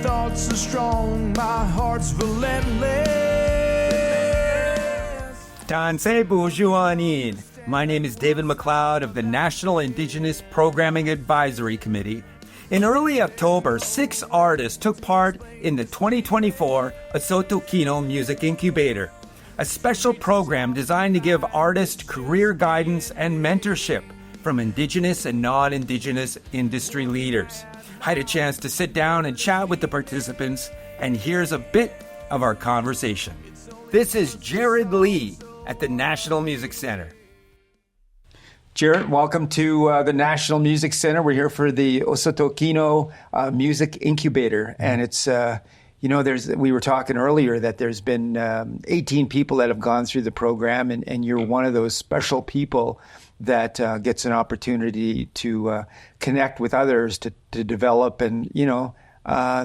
thoughts are strong, my heart's relentless. Tansei Bujuanin. My name is David McLeod of the National Indigenous Programming Advisory Committee. In early October, 6 artists took part in the 2024 OHSOTO'KINO Music Incubator, a special program designed to give artists career guidance and mentorship from Indigenous and non-Indigenous industry leaders. I had a chance to sit down and chat with the participants, and here's a bit of our conversation. This is Jarrid Lee at the National Music Center. Jarrid, welcome to the National Music Center. We're here for the OHSOTO'KINO Music Incubator, and it's we were talking earlier that there's been 18 people that have gone through the program, and you're one of those special people that gets an opportunity to connect with others to develop and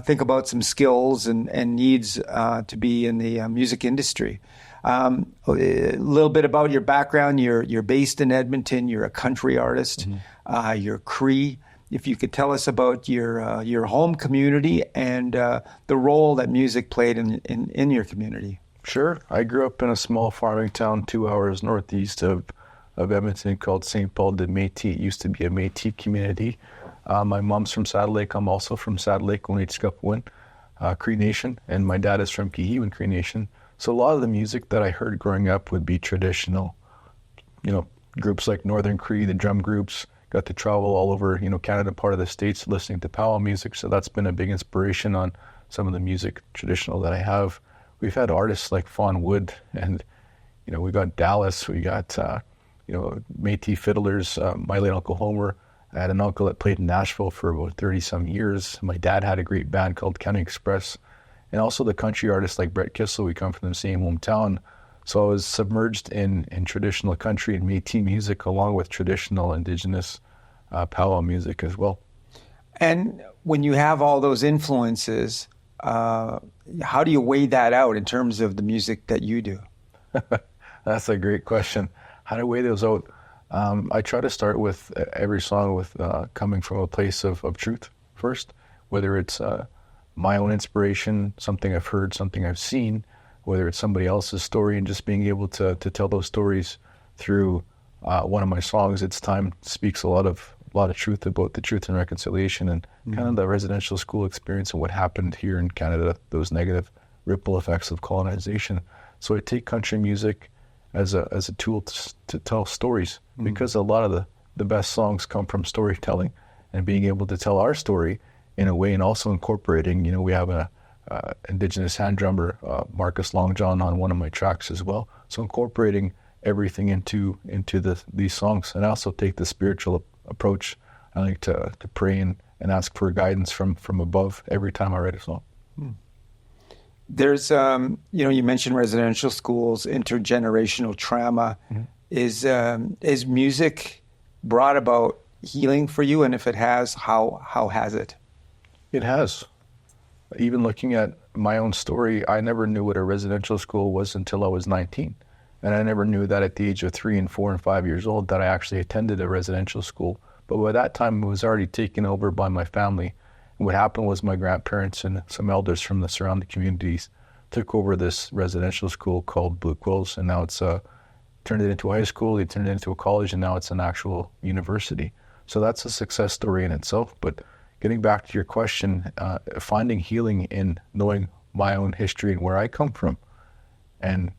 think about some skills and needs to be in the music industry. A little bit about your background. You're based in Edmonton. You're a country artist. You're Cree. If you could tell us about your home community and the role that music played in your community. Sure. I grew up in a small farming town 2 hours northeast of Edmonton called St. Paul de Métis. It used to be a Métis community. My mom's from Saddle Lake. I'm also from Saddle Lake, Onechkapwin, Cree Nation, and my dad is from Kihiwin Cree Nation. So a lot of the music that I heard growing up would be traditional. Groups like Northern Cree, the drum groups, got to travel all over, Canada, part of the States, listening to powwow music. So that's been a big inspiration on some of the music traditional that I have. We've had artists like Fawn Wood, and, we got Dallas, we got, Métis fiddlers. My late Uncle Homer, I had an uncle that played in Nashville for about 30-some years. My dad had a great band called County Express. And also the country artists like Brett Kissel. We come from the same hometown. So I was submerged in traditional country and Métis music along with traditional Indigenous powwow music as well. And when you have all those influences, how do you weigh that out in terms of the music that you do? That's a great question. How to weigh those out? I try to start with every song with coming from a place of truth first, whether it's my own inspiration, something I've heard, something I've seen, whether it's somebody else's story, and just being able to tell those stories through one of my songs. It's Time speaks a lot of truth about the truth and reconciliation and kind of the residential school experience and what happened here in Canada, those negative ripple effects of colonization. So I take country music as a tool to tell stories, because a lot of the best songs come from storytelling and being able to tell our story in a way, and also incorporating, we have a Indigenous hand drummer, Marcus Long John, on one of my tracks as well. So incorporating everything into these songs. And I also take the spiritual approach. I like to pray and ask for guidance from above every time I write a song. There's, you mentioned residential schools, intergenerational trauma. Is music brought about healing for you? And if it has, how has it? It has. Even looking at my own story, I never knew what a residential school was until I was 19. And I never knew that at the age of 3 and 4 and 5 years old that I actually attended a residential school. But by that time, it was already taken over by my family. And what happened was my grandparents and some elders from the surrounding communities took over this residential school called Blue Quills. And now it's turned it into a high school, they turned it into a college, and now it's an actual university. So that's a success story in itself. But getting back to your question, finding healing in knowing my own history and where I come from, and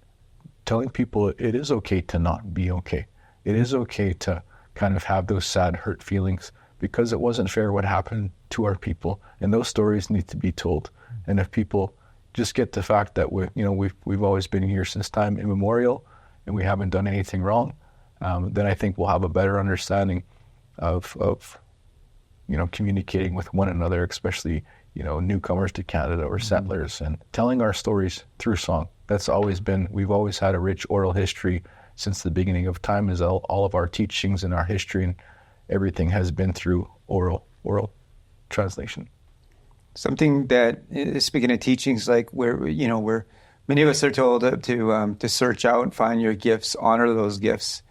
telling people it is okay to not be okay. It is okay to kind of have those sad, hurt feelings, because it wasn't fair what happened to our people, and those stories need to be told. And if people just get the fact that we've always been here since time immemorial, and we haven't done anything wrong, then I think we'll have a better understanding of communicating with one another, especially, newcomers to Canada or settlers, and telling our stories through song. That's always been, we've always had a rich oral history since the beginning of time. Is all of our teachings and our history and everything has been through oral translation. Something that, speaking of teachings, like where many of us are told to search out and find your gifts, honor those gifts,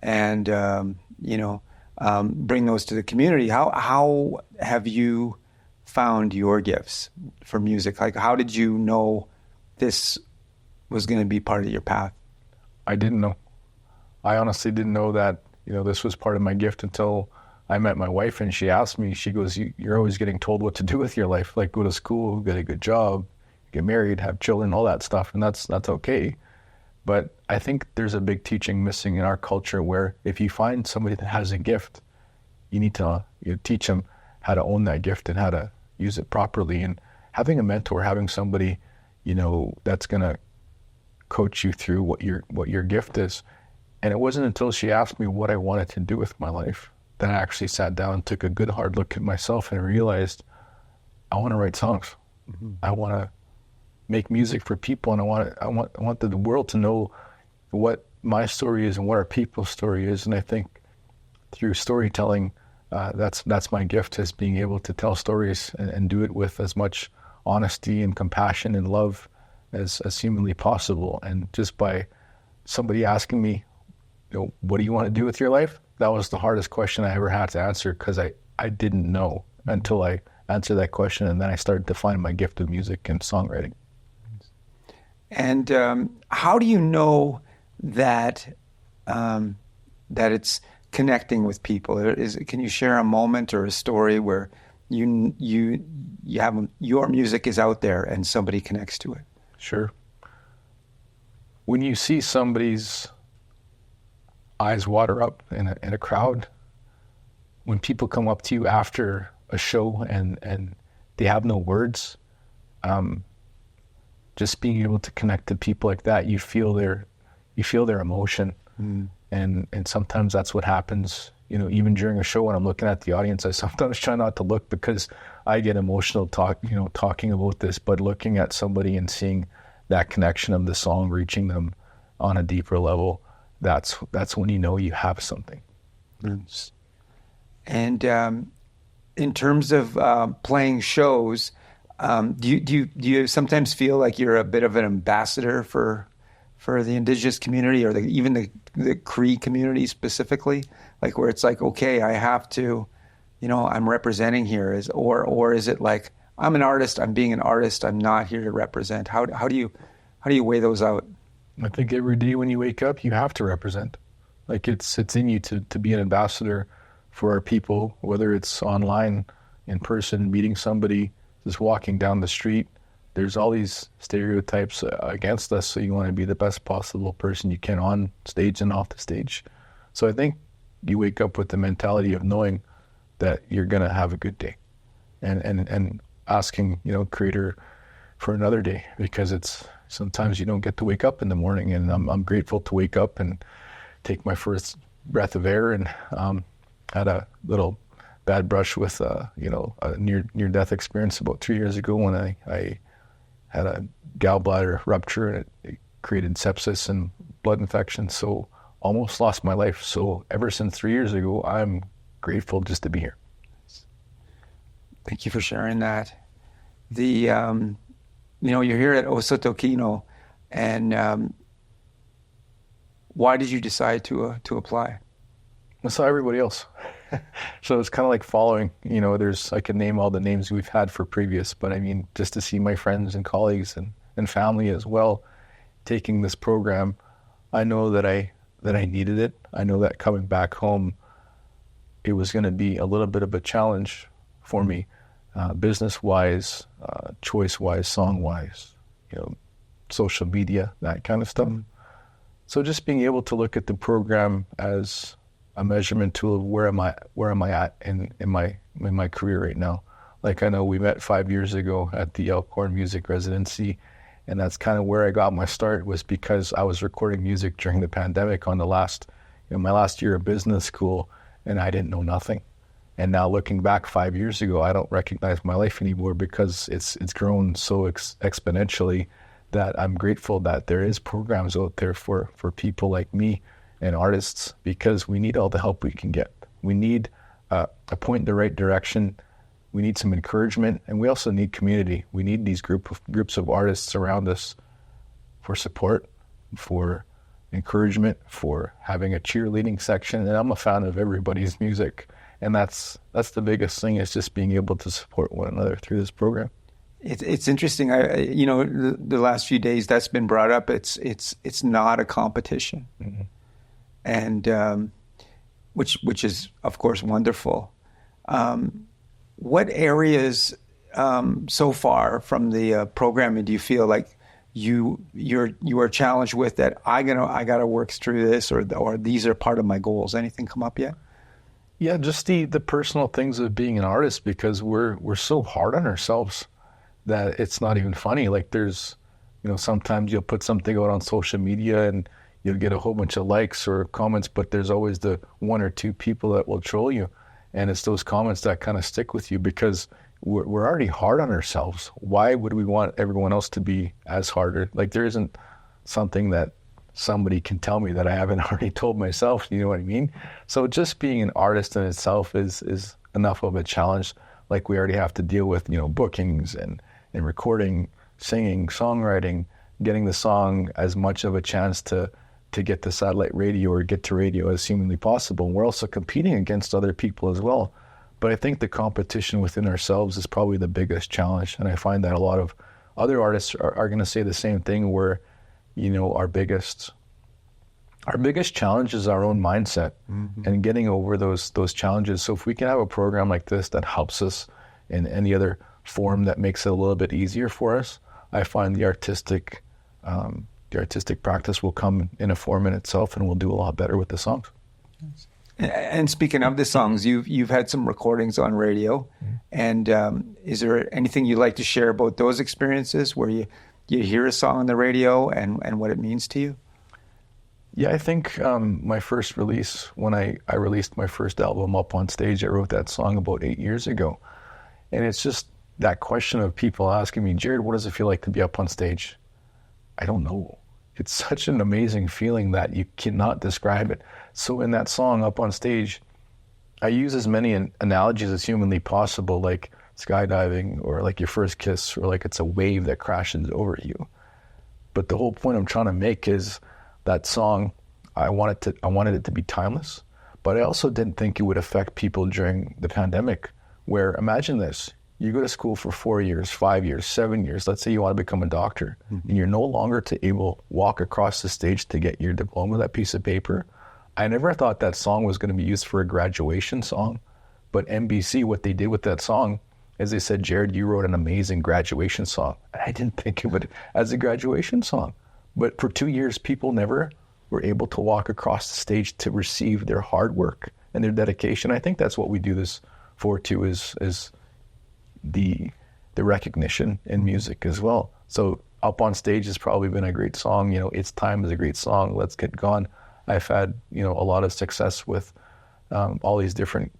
and bring those to the community. How have you found your gifts for music? Like, how did you know this was going to be part of your path? I didn't know. I honestly didn't know that, this was part of my gift until I met my wife, and she asked me, she goes, you're always getting told what to do with your life, like go to school, get a good job, get married, have children, all that stuff, and that's okay. But I think there's a big teaching missing in our culture where if you find somebody that has a gift, you need to teach them how to own that gift and how to use it properly. And having a mentor, having somebody, that's going to coach you through what your gift is. And it wasn't until she asked me what I wanted to do with my life that I actually sat down and took a good hard look at myself and realized I want to write songs. Mm-hmm. I want to make music for people, and I want the world to know what my story is and what our people's story is. And I think through storytelling, that's my gift, is being able to tell stories and do it with as much honesty and compassion and love as humanly possible. And just by somebody asking me, what do you want to do with your life? That was the hardest question I ever had to answer, because I didn't know until I answered that question, and then I started to find my gift of music and songwriting. And how do you know that it's connecting with people? Can you share a moment or a story where you have your music is out there and somebody connects to it? Sure. When you see somebody's eyes water up in a crowd, when people come up to you after a show and they have no words, just being able to connect to people like that, you feel their emotion. Mm. And sometimes that's what happens, even during a show when I'm looking at the audience. I sometimes try not to look because I get emotional talking about this, but looking at somebody and seeing that connection of the song reaching them on a deeper level, that's when you have something. Mm. And in terms of playing shows, do you sometimes feel like you're a bit of an ambassador for the Indigenous community, or even the Cree community specifically, like where it's like, okay, I have to, I'm representing here, or is it like I'm an artist, I'm being an artist, I'm not here to represent? How do you weigh those out? I think every day when you wake up, you have to represent. Like it's in you to be an ambassador for our people, whether it's online, in person, meeting somebody, just walking down the street. There's all these stereotypes against us, so you want to be the best possible person you can on stage and off the stage. So I think you wake up with the mentality of knowing that you're going to have a good day, and asking, Creator for another day, because it's sometimes you don't get to wake up in the morning, and I'm grateful to wake up and take my first breath of air. And had a little bad brush with a near-death experience about 3 years ago when I had a gallbladder rupture, and it created sepsis and blood infection, so almost lost my life. So ever since 3 years ago, I'm grateful just to be here. Thank you for sharing that. You're here at OHSOTO'KINO, and why did you decide to apply? I saw everybody else. So it's kind of like following, I can name all the names we've had for previous, but I mean, just to see my friends and colleagues and family as well taking this program, I know that I needed it. I know that coming back home, it was going to be a little bit of a challenge for me, business-wise, choice-wise, song-wise, social media, that kind of stuff. Mm-hmm. So just being able to look at the program as a measurement tool of where am I at in my career right now. Like, I know we met 5 years ago at the Elkhorn Music Residency, and that's kind of where I got my start, was because I was recording music during the pandemic on my last year of business school, and I didn't know nothing. And now looking back 5 years ago, I don't recognize my life anymore, because it's grown so exponentially that I'm grateful that there is programs out there for people like me and artists, because we need all the help we can get. We need a point in the right direction. We need some encouragement, and we also need community. We need these groups of artists around us for support, for encouragement, for having a cheerleading section. And I'm a fan of everybody's music, And that's the biggest thing, is just being able to support one another through this program. It's interesting. The last few days that's been brought up. It's not a competition, and which is of course wonderful. What areas so far from the programming do you feel like you are challenged with, that I gotta work through this, or these are part of my goals? Anything come up yet? Yeah, just the personal things of being an artist, because we're so hard on ourselves that it's not even funny. Like, there's, sometimes you'll put something out on social media and you'll get a whole bunch of likes or comments, but there's always the one or two people that will troll you. And it's those comments that kind of stick with you, because we're already hard on ourselves. Why would we want everyone else to be as harder? Like, there isn't something that somebody can tell me that I haven't already told myself, you know what I mean? So just being an artist in itself is enough of a challenge. Like, we already have to deal with, bookings and recording, singing, songwriting, getting the song as much of a chance to get to satellite radio or get to radio as humanly possible. And we're also competing against other people as well. But I think the competition within ourselves is probably the biggest challenge. And I find that a lot of other artists are going to say the same thing, where, our biggest challenge is our own mindset and getting over those challenges. So if we can have a program like this that helps us in any other form that makes it a little bit easier for us, I find the artistic practice will come in a form in itself, and we'll do a lot better with the songs. And speaking of the songs, you've had some recordings on radio, and is there anything you'd like to share about those experiences where you hear a song on the radio and what it means to you? Yeah, I think my first release, when I released my first album, Up on Stage, I wrote that song about 8 years ago. And it's just that question of people asking me, Jarrid, what does it feel like to be up on stage? I don't know. It's such an amazing feeling that you cannot describe it. So in that song, Up on Stage, I use as many analogies as humanly possible, like skydiving, or like your first kiss, or like it's a wave that crashes over you. But the whole point I'm trying to make is that song, I wanted it to be timeless, but I also didn't think it would affect people during the pandemic, where, imagine this, you go to school for 4 years, 5 years, 7 years, let's say you want to become a doctor, and you're no longer able to walk across the stage to get your diploma, that piece of paper. I never thought that song was going to be used for a graduation song, but NBC, what they did with that song is they said, Jarrid, you wrote an amazing graduation song. And I didn't think of it as a graduation song. But for 2 years, people never were able to walk across the stage to receive their hard work and their dedication. I think that's what we do this for too, is the recognition in music as well. So Up on Stage has probably been a great song. It's Time is a great song. Let's Get Gone. I've had, a lot of success with all these different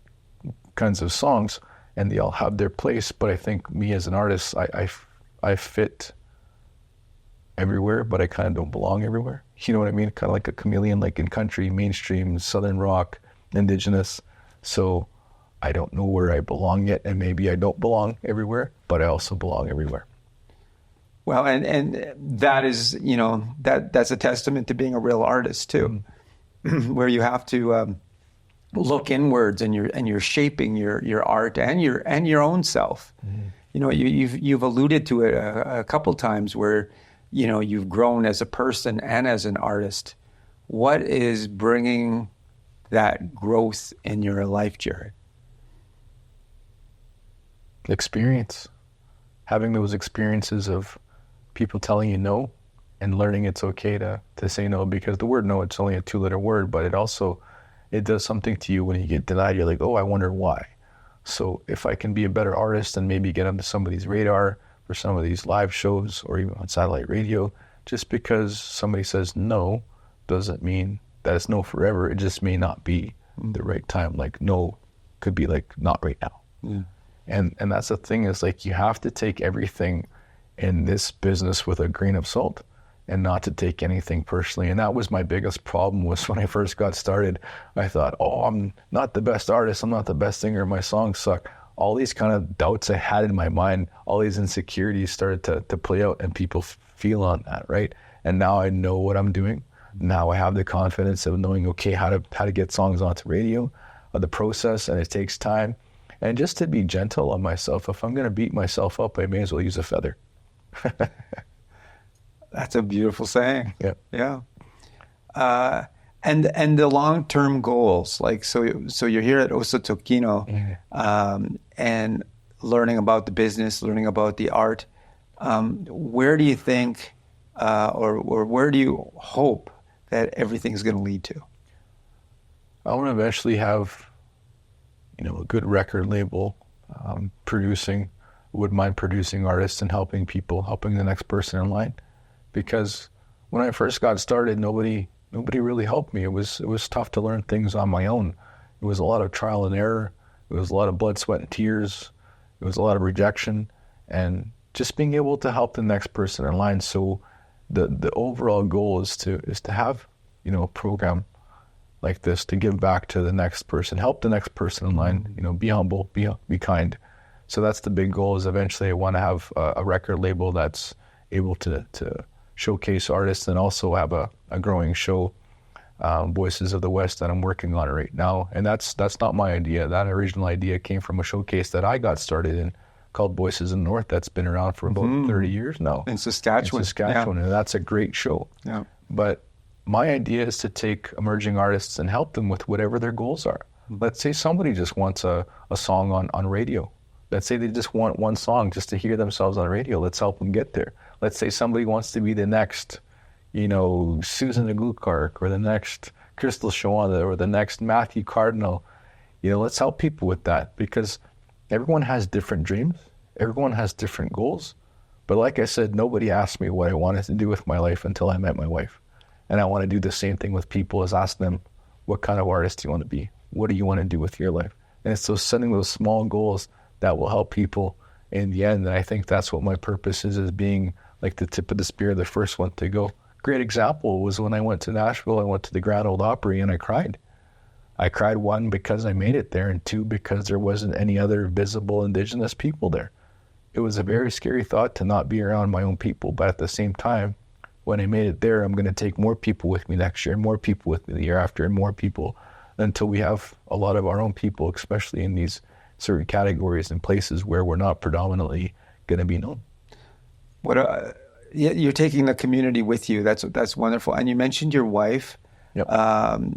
kinds of songs, and they all have their place. But I think me as an artist, I fit everywhere, but I kind of don't belong everywhere. You know what I mean? Kind of like a chameleon, like in country, mainstream, Southern rock, Indigenous. So I don't know where I belong yet, and maybe I don't belong everywhere, but I also belong everywhere. Well, and that is, that's a testament to being a real artist too, where you have to look inwards, and you're shaping your art and your own self. You've alluded to it a couple times, where you've grown as a person and as an artist. What is bringing that growth in your life, Jarrid? Experience. Having those experiences of people telling you no, and learning it's okay to say no, because the word no, it's only a 2-letter word, but it does something to you when you get denied. You're like, oh, I wonder why. So if I can be a better artist and maybe get onto somebody's radar for some of these live shows, or even on satellite radio, just because somebody says no doesn't mean that it's no forever. It just may not be the right time. Like, no could be like not right now. Yeah. And that's the thing, is like, you have to take everything in this business with a grain of salt, and not to take anything personally. And that was my biggest problem, was when I first got started, I thought, oh, I'm not the best artist, I'm not the best singer, my songs suck. All these kind of doubts I had in my mind, all these insecurities started to play out, and people feel on that, right? And now I know what I'm doing. Now I have the confidence of knowing, okay, how to get songs onto radio. the process, and it takes time. And just to be gentle on myself. If I'm going to beat myself up, I may as well use a feather. That's a beautiful saying. Yeah. Yeah. And the long-term goals, like, so you're here at OHSOTO'KINO, and learning about the business, learning about the art. Where do you think, or where do you hope that everything's going to lead to? I want to eventually have, a good record label, wouldn't mind producing artists and helping people, helping the next person in line. Because when I first got started, nobody really helped me. It was tough to learn things on my own. It was a lot of trial and error. It was a lot of blood, sweat, and tears. It was a lot of rejection, and just being able to help the next person in line. So the overall goal is to have, a program like this to give back to the next person, help the next person in line, be humble, be kind. So that's the big goal, is eventually I want to have a record label that's able to showcase artists, and also have a growing show, Voices of the West, that I'm working on right now. And that's not my idea. That original idea came from a showcase that I got started in called Voices in the North, that's been around for about 30 years now. In Saskatchewan. Yeah. And that's a great show. Yeah. But my idea is to take emerging artists and help them with whatever their goals are. Let's say somebody just wants a song on radio. Let's say they just want one song just to hear themselves on radio. Let's help them get there. Let's say somebody wants to be the next, Susan Agukark, or the next Crystal Shawanda, or the next Matthew Cardinal. Let's help people with that, because everyone has different dreams. Everyone has different goals. But like I said, nobody asked me what I wanted to do with my life until I met my wife. And I want to do the same thing with people, is ask them, what kind of artist do you want to be? What do you want to do with your life? And it's setting those small goals that will help people in the end. And I think that's what my purpose is being like the tip of the spear, the first one to go. Great example was when I went to Nashville. I went to the Grand Ole Opry, and I cried. I cried, one, because I made it there, and two, because there wasn't any other visible Indigenous people there. It was a very scary thought to not be around my own people, but at the same time, when I made it there, I'm going to take more people with me next year, more people with me the year after, and more people, until we have a lot of our own people, especially in these certain categories and places where we're not predominantly going to be known. You're taking the community with you. That's wonderful. And you mentioned your wife, Yep.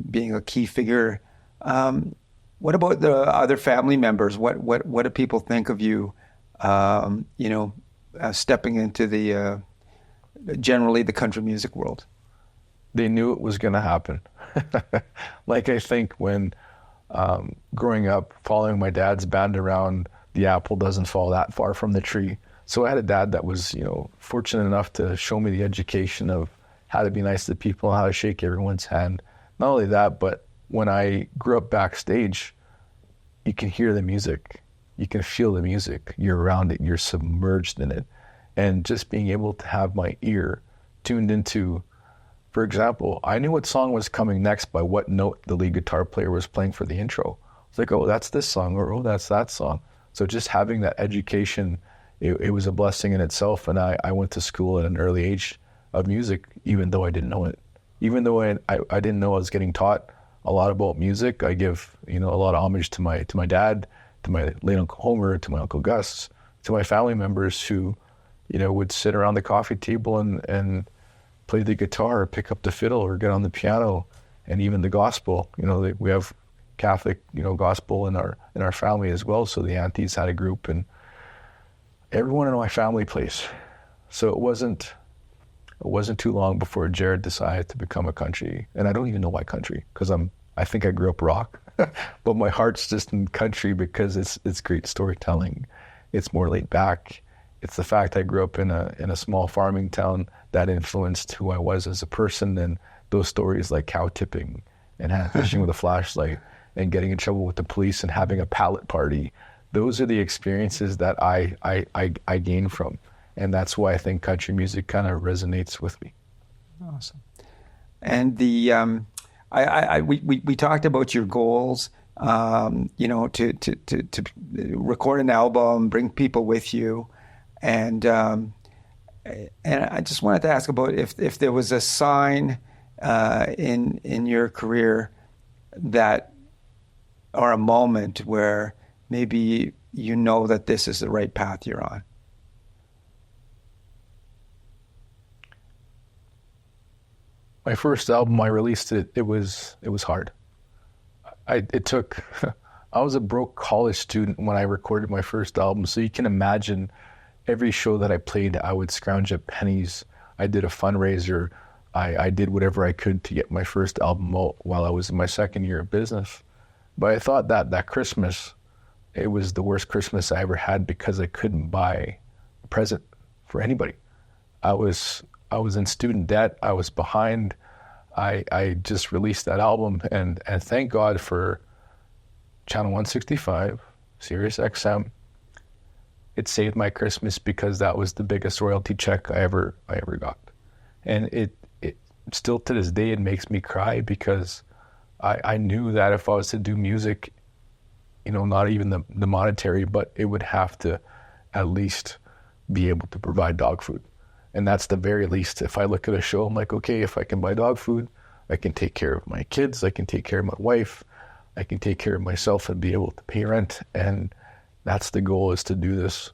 Being a key figure. What about the other family members? What do people think of you? Stepping into the generally the country music world. They knew it was going to happen. Like, I think when growing up, following my dad's band around, the apple doesn't fall that far from the tree. So I had a dad that was, fortunate enough to show me the education of how to be nice to people, how to shake everyone's hand. Not only that, but when I grew up backstage, you can hear the music. You can feel the music. You're around it. You're submerged in it. And just being able to have my ear tuned into, for example, I knew what song was coming next by what note the lead guitar player was playing for the intro. It's like, oh, that's this song, or oh, that's that song. So just having that education, it was a blessing in itself. And I went to school at an early age of music, even though I didn't know it. Even though I didn't know I was getting taught a lot about music, I give, a lot of homage to my dad, to my late Uncle Homer, to my Uncle Gus, to my family members who, would sit around the coffee table and play the guitar, or pick up the fiddle, or get on the piano, and even the gospel. We have Catholic, gospel in our family as well. So the aunties had a group, and everyone in my family plays. So it wasn't too long before Jarrid decided to become a country, and I don't even know why country, because I think I grew up rock, but my heart's just in country because it's great storytelling. It's more laid back. It's the fact I grew up in a small farming town that influenced who I was as a person, and those stories like cow tipping and fishing with a flashlight and getting in trouble with the police and having a pallet party. Those are the experiences that I gained from. And that's why I think country music kind of resonates with me. Awesome. And we talked about your goals, to record an album, bring people with you, and I just wanted to ask about if there was a sign in your career that or a moment where maybe you know that this is the right path you're on? My first album, I released it. It was hard. It took. I was a broke college student when I recorded my first album, so you can imagine every show that I played, I would scrounge up pennies. I did a fundraiser. I did whatever I could to get my first album out while I was in my second year of business. But I thought that Christmas, it was the worst Christmas I ever had because I couldn't buy a present for anybody. I was in student debt. I was behind. I just released that album, and thank God for Channel 165, Sirius XM. It saved my Christmas because that was the biggest royalty check I ever got. And it still to this day, it makes me cry because I knew that if I was to do music, not even the monetary, but it would have to at least be able to provide dog food. And that's the very least. If I look at a show, I'm like, okay, if I can buy dog food, I can take care of my kids, I can take care of my wife, I can take care of myself and be able to pay rent. And that's the goal, is to do this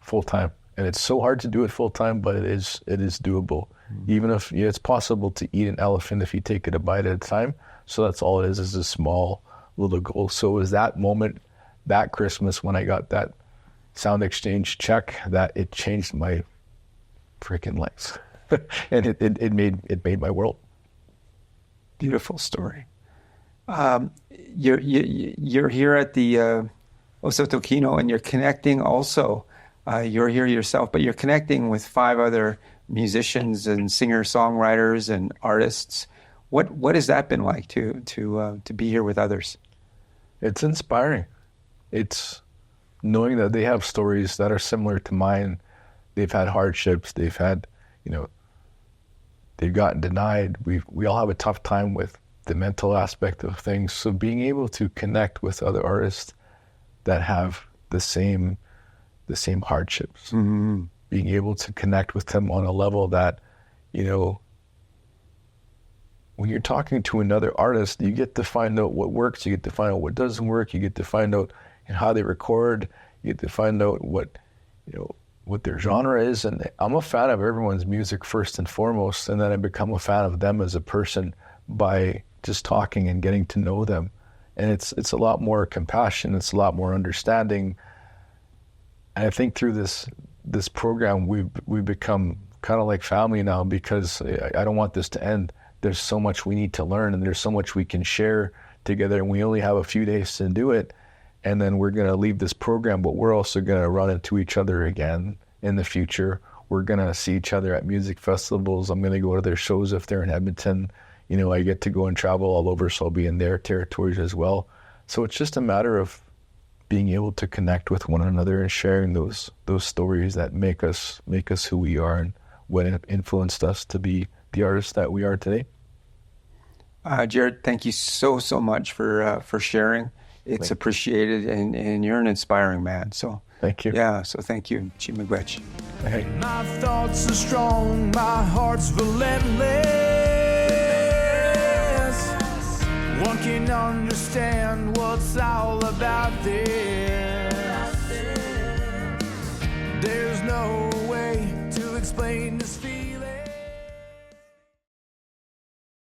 full time. And it's so hard to do it full time, but it is doable. Even if it's possible to eat an elephant if you take it a bite at a time. So that's all it is a small little goal. So it was that moment, that Christmas, when I got that Sound Exchange check, that it changed my freaking life. And it made my world. Beautiful story. You're here at the OHSOTO'KINO, and you're connecting also. You're here yourself, but you're connecting with 5 other musicians and singer-songwriters and artists. What has that been like to be here with others? It's inspiring. It's knowing that they have stories that are similar to mine. They've had hardships. They've had, they've gotten denied. We all have a tough time with the mental aspect of things. So being able to connect with other artists that have the same hardships, mm-hmm. being able to connect with them on a level that, when you're talking to another artist, you get to find out what works, you get to find out what doesn't work, you get to find out how they record, you get to find out what their genre is. And I'm a fan of everyone's music first and foremost, and then I become a fan of them as a person by just talking and getting to know them. And it's a lot more compassion, it's a lot more understanding. And I think through this program, we've become kind of like family now, because I don't want this to end. There's so much we need to learn, and there's so much we can share together, and we only have a few days to do it. And then we're going to leave this program, but we're also going to run into each other again in the future. We're going to see each other at music festivals. I'm going to go to their shows if they're in Edmonton. I get to go and travel all over, so I'll be in their territories as well. So it's just a matter of being able to connect with one another and sharing those stories that make us who we are and what influenced us to be the artists that we are today. Jarrid, thank you so much for sharing. It's appreciated, and you're an inspiring man. So thank you. Yeah, so thank you. Chi miigwech. Hey. My thoughts are strong, my heart's relentless. One can understand what's all about this. There's no way to explain this feeling.